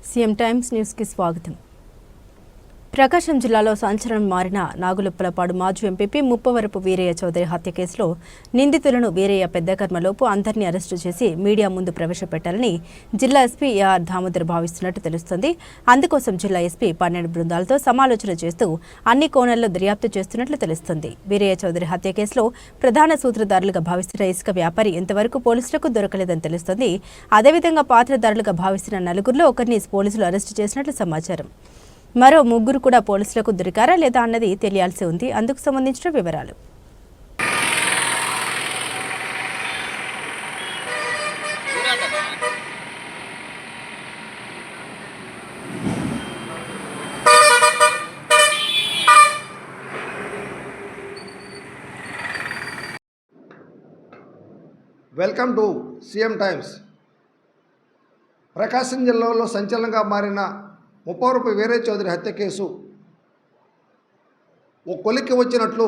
CM times news కి స్వాగతం. ప్రకాశం జిల్లాలో సంచలనం మారిన నాగులుప్పలపాడు మాజీ ఎంపీపీ ముప్పవరపు వీరయ్య చౌదరి హత్య కేసులో నిందితులను వీరయ్య పెద్దకర్మలోపు అందరినీ అరెస్టు చేసి మీడియా ముందు ప్రవేశపెట్టాలని జిల్లా ఎస్పీ ఏఆర్ దామోదర్ భావిస్తున్నట్టు తెలుస్తోంది. అందుకోసం జిల్లా ఎస్పీ 12 బృందాలతో సమాలోచన చేస్తూ అన్ని కోణాల్లో దర్యాప్తు చేస్తున్నట్లు తెలుస్తోంది. వీరయ్య చౌదరి హత్య కేసులో ప్రధాన సూత్రధారులుగా భావిస్తున్న ఇసుక వ్యాపారి ఇంతవరకు పోలీసులకు దొరకలేదని తెలుస్తోంది. అదేవిధంగా పాత్రధారులుగా భావిస్తున్న నలుగురిలో ఒకరిని పోలీసులు అరెస్టు చేసినట్లు సమాచారం. మరో ముగ్గురు కూడా పోలీసులకు దొరికారా లేదా అన్నది తెలియాల్సి ఉంది. అందుకు సంబంధించిన వివరాలు వెల్కమ్ టు సీఎం టైమ్స్. ప్రకాశం జిల్లాలో సంచలనంగా మారిన ముప్పవరపు వీరయ్య చౌదరి హత్య కేసు ఓ కొలిక్కి వచ్చినట్లు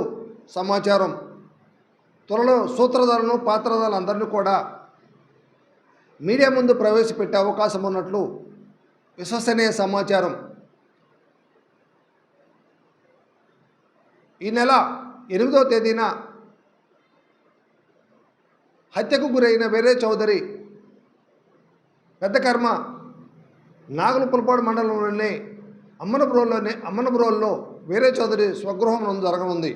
సమాచారం. త్వరలో సూత్రధారులను పాత్రధారులు అందరినీ కూడా మీడియా ముందు ప్రవేశపెట్టే అవకాశం ఉన్నట్లు విశ్వసనీయ సమాచారం. ఈ నెల 8వ తేదీన హత్యకు గురైన వీరయ్య చౌదరి పెద్దకర్మ నాగులుప్పలపాడు మండలంలోని అమ్మనపురంలో వీరయ్య చౌదరి స్వగృహం జరగనుంది.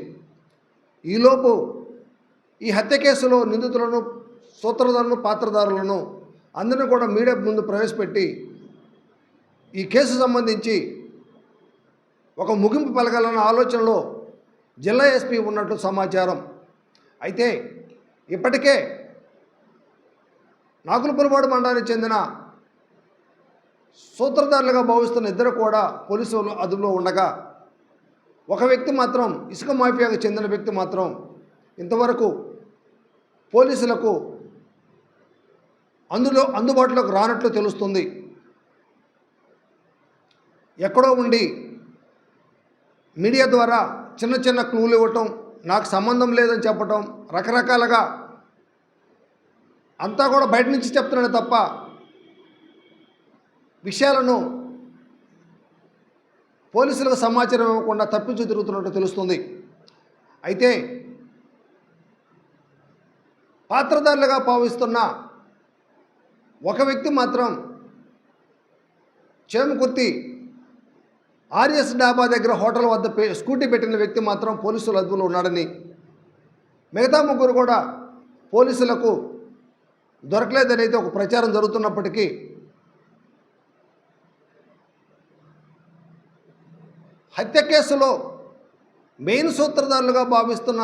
ఈలోపు ఈ హత్య కేసులో నిందితులను సూత్రధారులను పాత్రధారులను అందరినీ కూడా మీడియా ముందు ప్రవేశపెట్టి ఈ కేసు సంబంధించి ఒక ముగింపు పలకాలన్న ఆలోచనలో జిల్లా ఎస్పీ ఉన్నట్లు సమాచారం. అయితే ఇప్పటికే నాగులుప్పలపాడు మండలానికి చెందిన సూత్రధారులుగా భావిస్తున్న ఇద్దరు కూడా పోలీసులు అదుపులో ఉండగా ఒక వ్యక్తి మాత్రం ఇసుక మాఫియాకు చెందిన వ్యక్తి మాత్రం ఇంతవరకు పోలీసులకు అందుబాటులోకి రానట్లు తెలుస్తుంది. ఎక్కడో ఉండి మీడియా ద్వారా చిన్న చిన్న క్లూలు ఇవ్వటం, నాకు సంబంధం లేదని చెప్పటం, రకరకాలుగా అంతా కూడా బయట నుంచి చెప్తున్నాడు తప్ప విషయాలను పోలీసులకు సమాచారం ఇవ్వకుండా తప్పించి తిరుగుతున్నట్టు తెలుస్తుంది. అయితే పాత్రధారులుగా భావిస్తున్న ఒక వ్యక్తి మాత్రం చేమకుర్తి ఆర్ఎస్ డాబా దగ్గర హోటల్ వద్ద స్కూటీ పెట్టిన వ్యక్తి మాత్రం పోలీసుల అదుపులో ఉన్నాడని, మిగతా ముగ్గురు కూడా పోలీసులకు దొరకలేదని అయితే ఒక ప్రచారం జరుగుతున్నప్పటికీ హత్య కేసులో మెయిన్ సూత్రధారులుగా భావిస్తున్న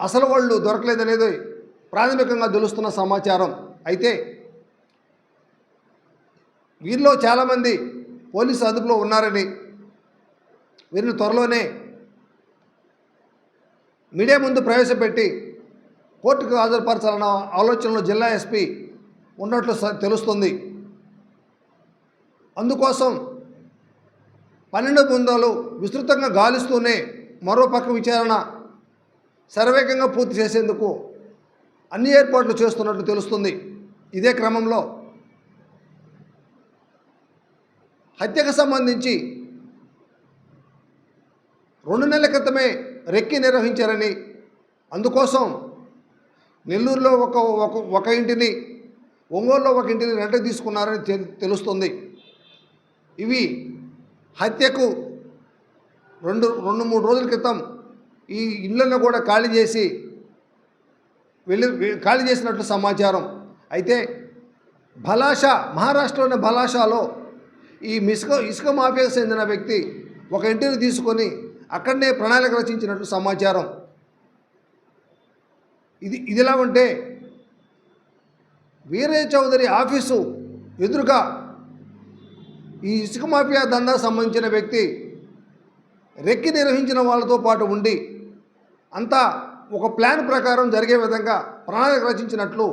అసలు వాళ్ళు దొరకలేదనేది ప్రాథమికంగా తెలుస్తున్న సమాచారం. అయితే వీరిలో చాలామంది పోలీసు అదుపులో ఉన్నారని, వీరిని త్వరలోనే మీడియా ముందు ప్రవేశపెట్టి కోర్టుకు హాజరుపరచాలన్న ఆలోచనలో జిల్లా ఎస్పీ ఉన్నట్లు తెలుస్తుంది. అందుకోసం 12 బృందాలు విస్తృతంగా గాలిస్తూనే మరోపక్క విచారణ శరవేగంగా పూర్తి చేసేందుకు అన్ని ఏర్పాట్లు చేస్తున్నట్లు తెలుస్తుంది. ఇదే క్రమంలో హత్యకు సంబంధించి 2 నెలల క్రితమే రెక్కి నిర్వహించారని, అందుకోసం నెల్లూరులో ఒక ఇంటిని, ఒంగోలులో ఒక ఇంటిని రెంట్కి తీసుకున్నారని తెలుస్తుంది. ఇవి హత్యకు 2-3 రోజుల క్రితం ఈ ఇళ్లను కూడా ఖాళీ చేసినట్లు సమాచారం. అయితే మహారాష్ట్రలోని భలాషాలో ఈ ఇసుక మాఫియాకు చెందిన వ్యక్తి ఒక ఇంటిని తీసుకొని అక్కడనే ప్రణాళిక రచించినట్లు సమాచారం. ఇదిలా ఉంటే వీరయ్య చౌదరి ఆఫీసు ఎదురుగా ఈ ఇసుక మాఫియా దందా సంబంధించిన వ్యక్తి రెక్కి నిర్వహించిన వాళ్ళతో పాటు ఉండి అంతా ఒక ప్లాన్ ప్రకారం జరిగే విధంగా ప్రణాళిక రచించినట్లు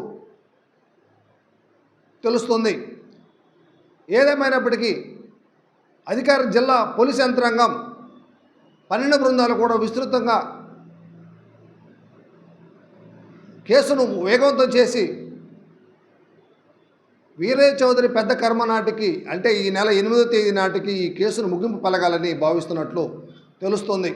తెలుస్తుంది. ఏదేమైనప్పటికీ జిల్లా పోలీసు యంత్రాంగం 12 బృందాలు కూడా విస్తృతంగా కేసును వేగవంతం చేసి వీరయ్య చౌదరి పెద్ద కర్మ నాటికి అంటే ఈ నెల 8వ తేదీ నాటికి ఈ కేసును ముగింపు పలకాలని భావిస్తున్నట్లు తెలుస్తోంది.